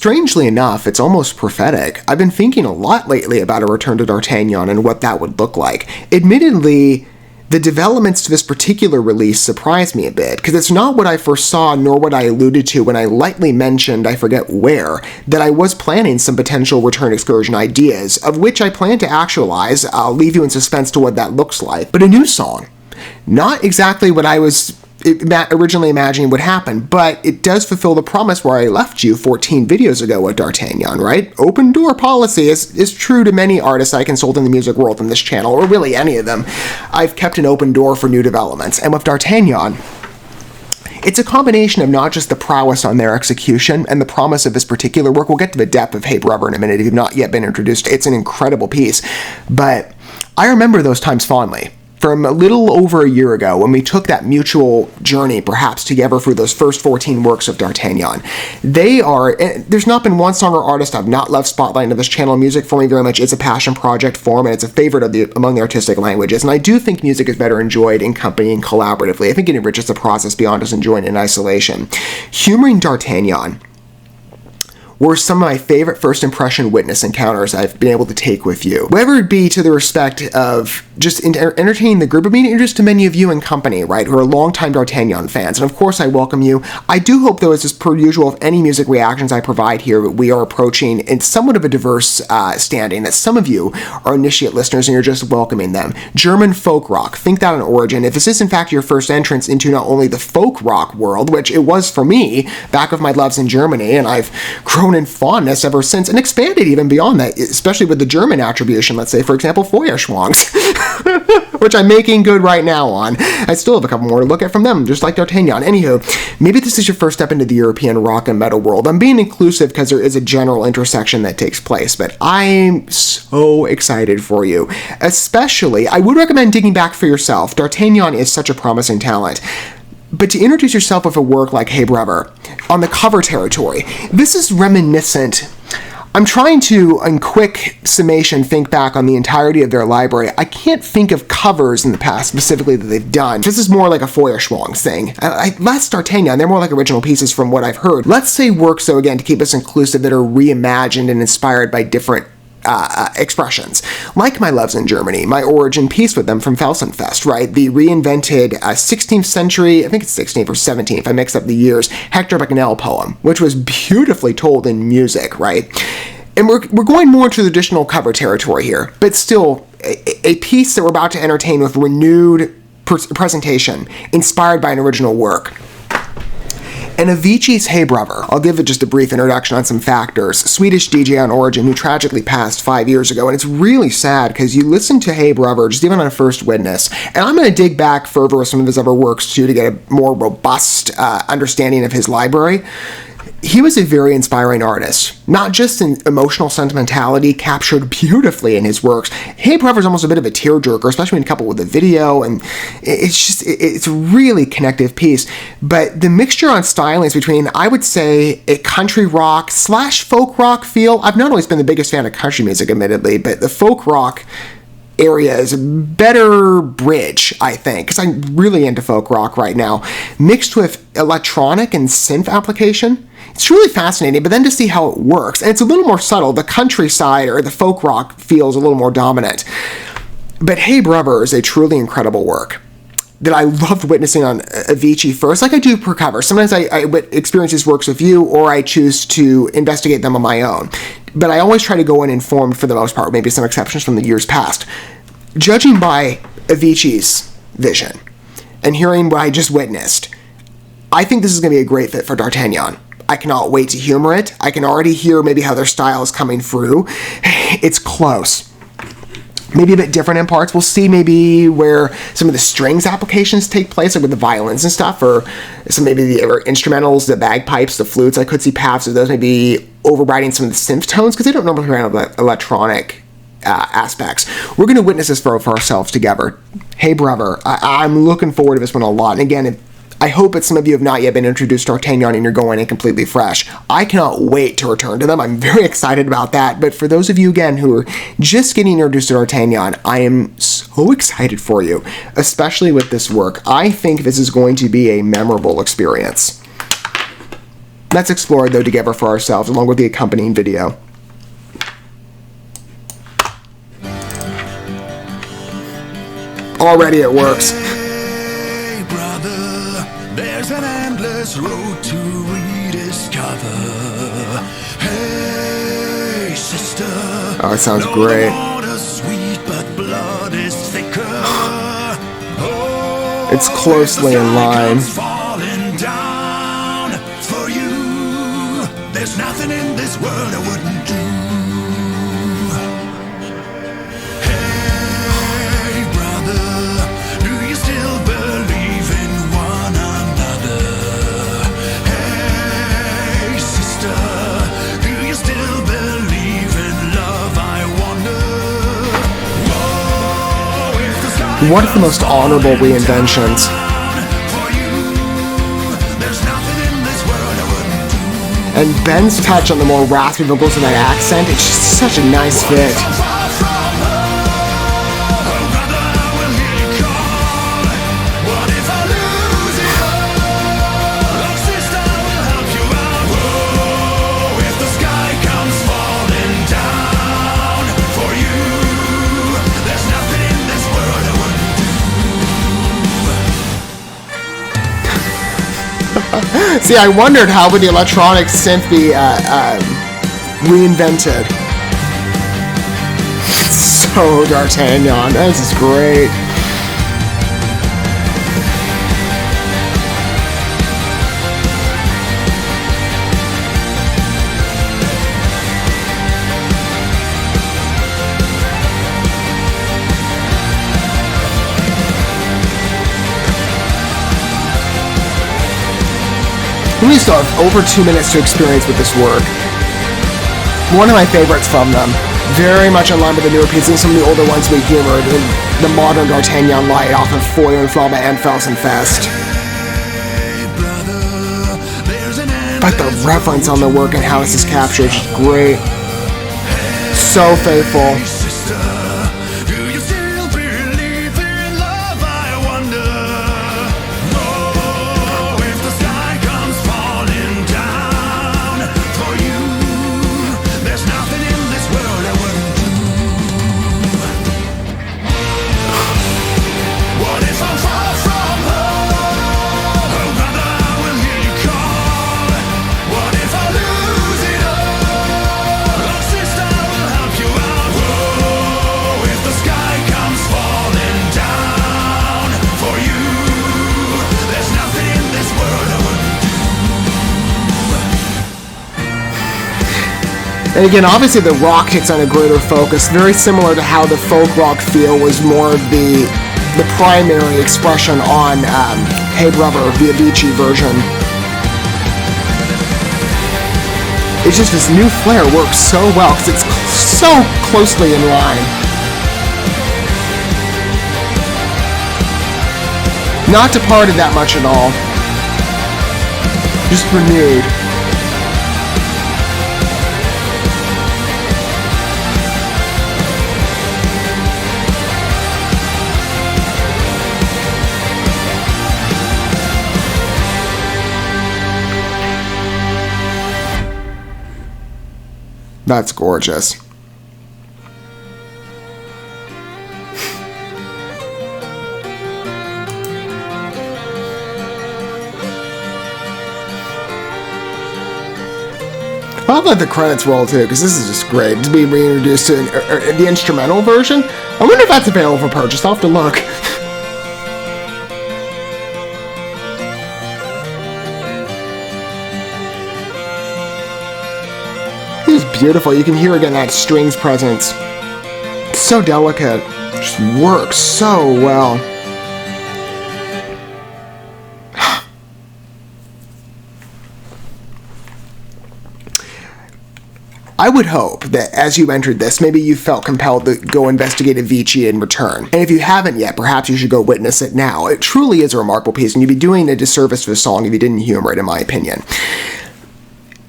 strangely enough, it's almost prophetic. I've been thinking a lot lately about a return to D'Artagnan and what that would look like. Admittedly, the developments to this particular release surprised me a bit, because it's not what I first saw nor what I alluded to when I lightly mentioned, I forget where, that I was planning some potential return excursion ideas, of which I plan to actualize. I'll leave you in suspense to what that looks like. But a new song. Not exactly what I was originally imagining would happen, but it does fulfill the promise where I left you 14 videos ago with D'Artagnan, right? Open door policy is true to many artists I consult in the music world in this channel, or really any of them. I've kept an open door for new developments, and with D'Artagnan, it's a combination of not just the prowess on their execution and the promise of this particular work. We'll get to the depth of Hey Brother in a minute if you've not yet been introduced. It's an incredible piece, but I remember those times fondly. From a little over a year ago, when we took that mutual journey, perhaps together through those first 14 works of D'Artagnan. There's not been one song or artist I've not loved spotlighting of this channel. Music for me very much is a passion project form, and it's a favorite among the artistic languages. And I do think music is better enjoyed in company and collaboratively. I think it enriches the process beyond just enjoying it in isolation. Humoring D'Artagnan were some of my favorite first impression witness encounters I've been able to take with you. Whether it be to the respect of just entertaining the group, or being introduced to many of you in company, right, who are longtime D'Artagnan fans. And of course, I welcome you. I do hope, though, as per usual, of any music reactions I provide here, we are approaching in somewhat of a diverse standing, that some of you are initiate listeners and you're just welcoming them. German folk rock, think that an origin. If this is in fact your first entrance into not only the folk rock world, which it was for me back of my loves in Germany, and I've grown in fondness ever since, and expanded even beyond that, especially with the German attribution, let's say, for example, Feuerschwangs, which I'm making good right now on. I still have a couple more to look at from them, just like D'Artagnan. Anywho, maybe this is your first step into the European rock and metal world. I'm being inclusive because there is a general intersection that takes place, but I'm so excited for you. Especially, I would recommend digging back for yourself. D'Artagnan is such a promising talent. But to introduce yourself with a work like Hey Brother, on the cover territory, this is reminiscent. I'm trying to, in quick summation, think back on the entirety of their library. I can't think of covers in the past specifically that they've done. This is more like a Feuerschwangs thing. Less D'Artagnan, they're more like original pieces from what I've heard. Let's say works, though, again, to keep us inclusive, that are reimagined and inspired by different expressions, like My Loves in Germany, my origin piece with them from Felsenfest, right? The reinvented 16th century, I think it's 16th or 17th, I mixed up the years, Hector Bacchanal poem, which was beautifully told in music, right? And we're going more into the traditional cover territory here, but still a piece that we're about to entertain with renewed presentation, inspired by an original work. And Avicii's Hey Brother, I'll give it just a brief introduction on some factors. Swedish DJ on origin who tragically passed 5 years ago, and it's really sad because you listen to Hey Brother just even on a first witness, and I'm going to dig back further with some of his other works too to get a more robust understanding of his library. He was a very inspiring artist, not just in emotional sentimentality captured beautifully in his works. Hey Brother is almost a bit of a tearjerker, especially when coupled with the video, and it's a really connective piece. But the mixture on stylings between, I would say, a country rock / folk rock feel. I've not always been the biggest fan of country music, admittedly, but the folk rock area is a better bridge, I think, because I'm really into folk rock right now, mixed with electronic and synth application. It's really fascinating, but then to see how it works, and it's a little more subtle. The countryside or the folk rock feels a little more dominant. But Hey Brother is a truly incredible work that I loved witnessing on Avicii first, like I do per cover. Sometimes I experience these works with you, or I choose to investigate them on my own. But I always try to go in informed for the most part, maybe some exceptions from the years past. Judging by Avicii's vision and hearing what I just witnessed, I think this is going to be a great fit for D'Artagnan. I cannot wait to humor it. I can already hear maybe how their style is coming through. It's close. Maybe a bit different in parts. We'll see maybe where some of the strings applications take place, like with the violins and stuff, or some maybe the instrumentals, the bagpipes, the flutes. I could see paths of those maybe overriding some of the synth tones, because they don't normally have electronic aspects. We're going to witness this for ourselves together. Hey Brother, I'm looking forward to this one a lot. And again, I hope that some of you have not yet been introduced to D'Artagnan and you're going in completely fresh. I cannot wait to return to them. I'm very excited about that. But for those of you, again, who are just getting introduced to D'Artagnan, I am so excited for you, especially with this work. I think this is going to be a memorable experience. Let's explore it, though, together for ourselves, along with the accompanying video. Already it works. Hey brother, there's an endless road to rediscover. Hey sister, oh, it sounds great. Sweet, but blood is thicker. Oh, it's closely in line. Falling down for you. There's nothing in this world I wouldn't do. One of the most honorable reinventions. And Ben's touch on the more raspy vocals and that accent, it's just such a nice fit. See, I wondered how would the electronic synth be reinvented. It's so D'Artagnan. This is great. We still have over 2 minutes to experience with this work. One of my favorites from them. Very much in line with the newer pieces and some of the older ones we humored in the modern D'Artagnan light off of Feuer and Flamme and Felsenfest. But the reference on the work and how this is captured is great. So faithful. And again, obviously the rock takes on a greater focus, very similar to how the folk rock feel was more of the primary expression on Hey Brother, the Avicii version. It's just this new flair works so well because it's so closely in line. Not departed that much at all. Just renewed. That's gorgeous. I'll let the credits roll too, because this is just great to be reintroduced to the instrumental version. I wonder if that's available for purchase. I'll have to look. This is beautiful. You can hear again that strings presence. It's so delicate. It just works so well. I would hope that as you entered this, maybe you felt compelled to go investigate Avicii in return. And if you haven't yet, perhaps you should go witness it now. It truly is a remarkable piece, and you'd be doing a disservice to the song if you didn't humor it, in my opinion.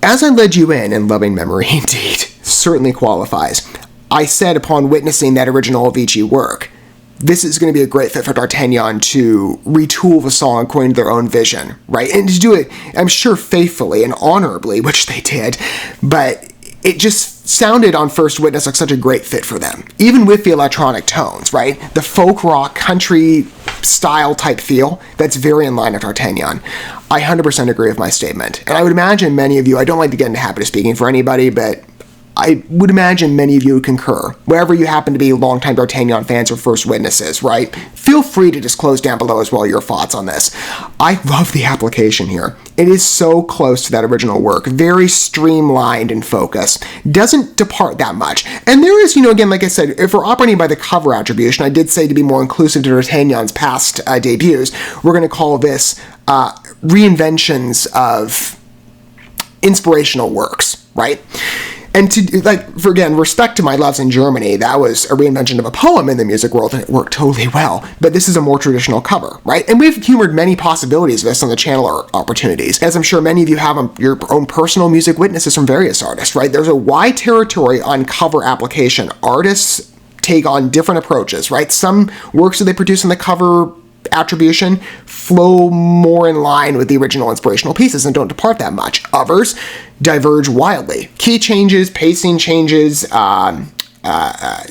As I led you in loving memory indeed, certainly qualifies, I said upon witnessing that original Avicii work, this is going to be a great fit for D'Artagnan to retool the song according to their own vision, right? And to do it, I'm sure, faithfully and honorably, which they did, but it just sounded on first witness like such a great fit for them, even with the electronic tones, right? The folk rock, country style type feel, that's very in line with D'Artagnan. I 100% agree with my statement. And I would imagine many of you, I don't like to get into the habit of speaking for anybody, but I would imagine many of you would concur. Wherever you happen to be longtime D'Artagnan fans or first witnesses, right? Feel free to disclose down below as well your thoughts on this. I love the application here. It is so close to that original work. Very streamlined in focus. Doesn't depart that much. And there is, again, like I said, if we're operating by the cover attribution, I did say to be more inclusive to D'Artagnan's past debuts, we're going to call this reinventions of inspirational works, right? And for respect to My Loves in Germany, that was a reinvention of a poem in the music world, and it worked totally well. But this is a more traditional cover, right? And we've humored many possibilities of this on the channel or opportunities, as I'm sure many of you have your own personal music witnesses from various artists, right? There's a wide territory on cover application. Artists take on different approaches, right? Some works that they produce in the cover attribution flow more in line with the original inspirational pieces and don't depart that much. Others diverge wildly. Key changes, pacing changes,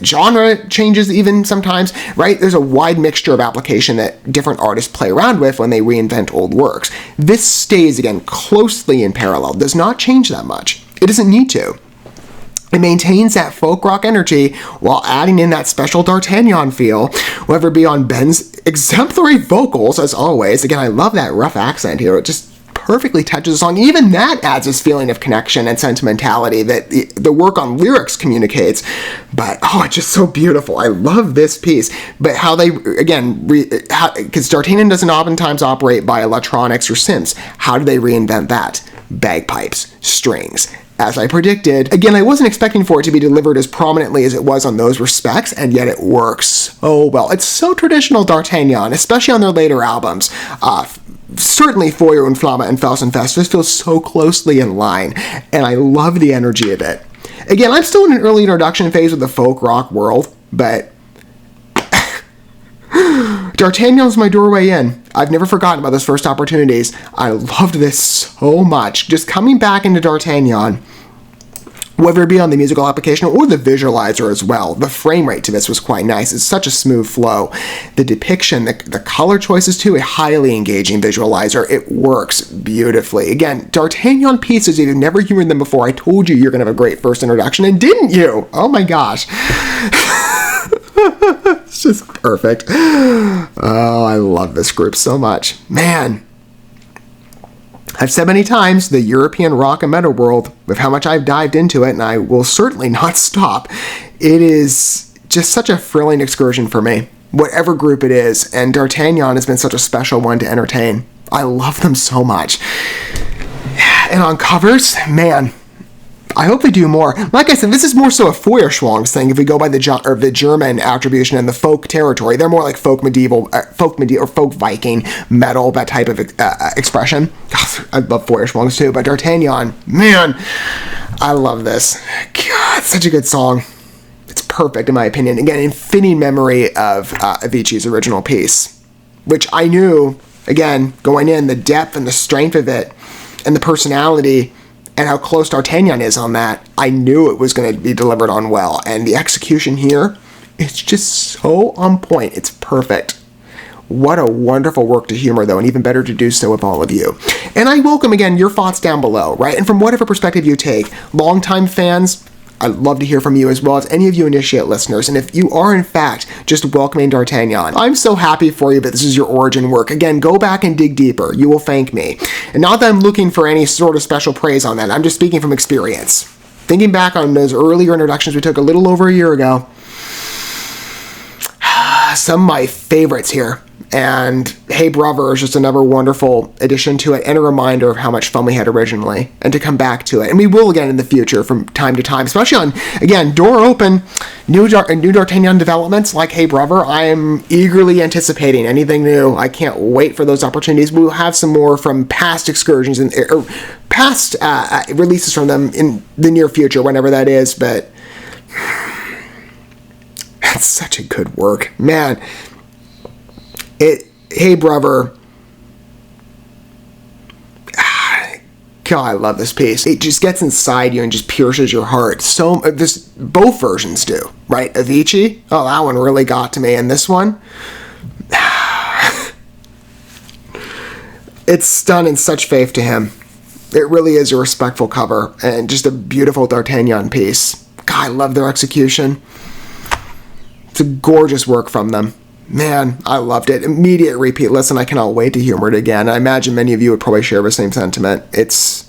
genre changes even sometimes, right? There's a wide mixture of application that different artists play around with when they reinvent old works. This stays, again, closely in parallel, does not change that much. It doesn't need to. It maintains that folk rock energy while adding in that special D'Artagnan feel, whether it be on Ben's exemplary vocals, as always. Again, I love that rough accent here. It just perfectly touches the song. Even that adds this feeling of connection and sentimentality that the work on lyrics communicates. But, it's just so beautiful. I love this piece. But how they, again, because D'Artagnan doesn't oftentimes operate by electronics or synths. How do they reinvent that? Bagpipes, strings. As I predicted, again, I wasn't expecting for it to be delivered as prominently as it was on those respects, and yet it works so well. It's so traditional D'Artagnan, especially on their later albums. Certainly Feuer und Flamme and Faust und Fest just feels so closely in line, and I love the energy of it. Again, I'm still in an early introduction phase of the folk rock world, but D'Artagnan's my doorway in. I've never forgotten about those first opportunities. I loved this so much. Just coming back into D'Artagnan, whether it be on the musical application or the visualizer as well. The frame rate to this was quite nice. It's such a smooth flow. The depiction, the color choices too, a highly engaging visualizer. It works beautifully. Again, D'Artagnan pieces, if you've never heard them before, I told you you're going to have a great first introduction, and didn't you? Oh my gosh. It's just perfect. Oh, I love this group so much. Man, I've said many times, the European rock and metal world, with how much I've dived into it, and I will certainly not stop, it is just such a thrilling excursion for me, whatever group it is, and D'Artagnan has been such a special one to entertain. I love them so much. And on covers, man, I hope they do more. Like I said, this is more so a Feuerschwangs thing if we go by the German attribution and the folk territory. They're more like folk medieval or folk Viking metal, that type of expression. God, I love Feuerschwangs too, but D'Artagnan, man, I love this. God, such a good song. It's perfect in my opinion. Again, in fitting memory of Avicii's original piece, which I knew, again, going in, the depth and the strength of it and the personality and how close D'Artagnan is on that, I knew it was going to be delivered on well. And the execution here, it's just so on point. It's perfect. What a wonderful work to humor, though, and even better to do so with all of you. And I welcome, again, your thoughts down below, right? And from whatever perspective you take, longtime fans, I'd love to hear from you, as well as any of you initiate listeners. And if you are, in fact, just welcoming D'Artagnan, I'm so happy for you that this is your origin work. Again, go back and dig deeper. You will thank me. And not that I'm looking for any sort of special praise on that. I'm just speaking from experience. Thinking back on those earlier introductions we took a little over a year ago, some of my favorites here. And Hey Brother is just another wonderful addition to it and a reminder of how much fun we had originally and to come back to it. And we will again in the future from time to time, especially on, again, door open, new D'Artagnan developments like Hey Brother. I am eagerly anticipating anything new. I can't wait for those opportunities. We will have some more from past excursions or past releases from them in the near future, whenever that is. But That's such a good work. Man, hey brother. God, I love this piece. It just gets inside you and just pierces your heart. Both versions do, right? Avicii, oh, that one really got to me. And this one, it's done in such faith to him. It really is a respectful cover and just a beautiful D'Artagnan piece. God, I love their execution. It's a gorgeous work from them. Man, I loved it. Immediate repeat listen. I cannot wait to humor it again. I imagine many of you would probably share the same sentiment. It's...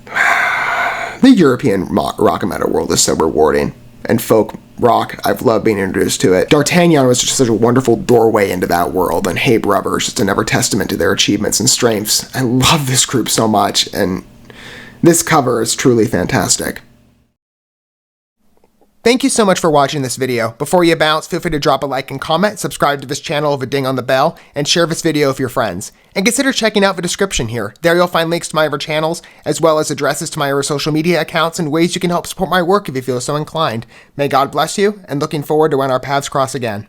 the European rock and metal world is so rewarding. And folk rock, I've loved being introduced to it. D'Artagnan was just such a wonderful doorway into that world, and Hey Brother is just another testament to their achievements and strengths. I love this group so much, and this cover is truly fantastic. Thank you so much for watching this video. Before you bounce, feel free to drop a like and comment, subscribe to this channel with a ding on the bell, and share this video with your friends. And consider checking out the description here. There you'll find links to my other channels, as well as addresses to my other social media accounts and ways you can help support my work if you feel so inclined. May God bless you, and looking forward to when our paths cross again.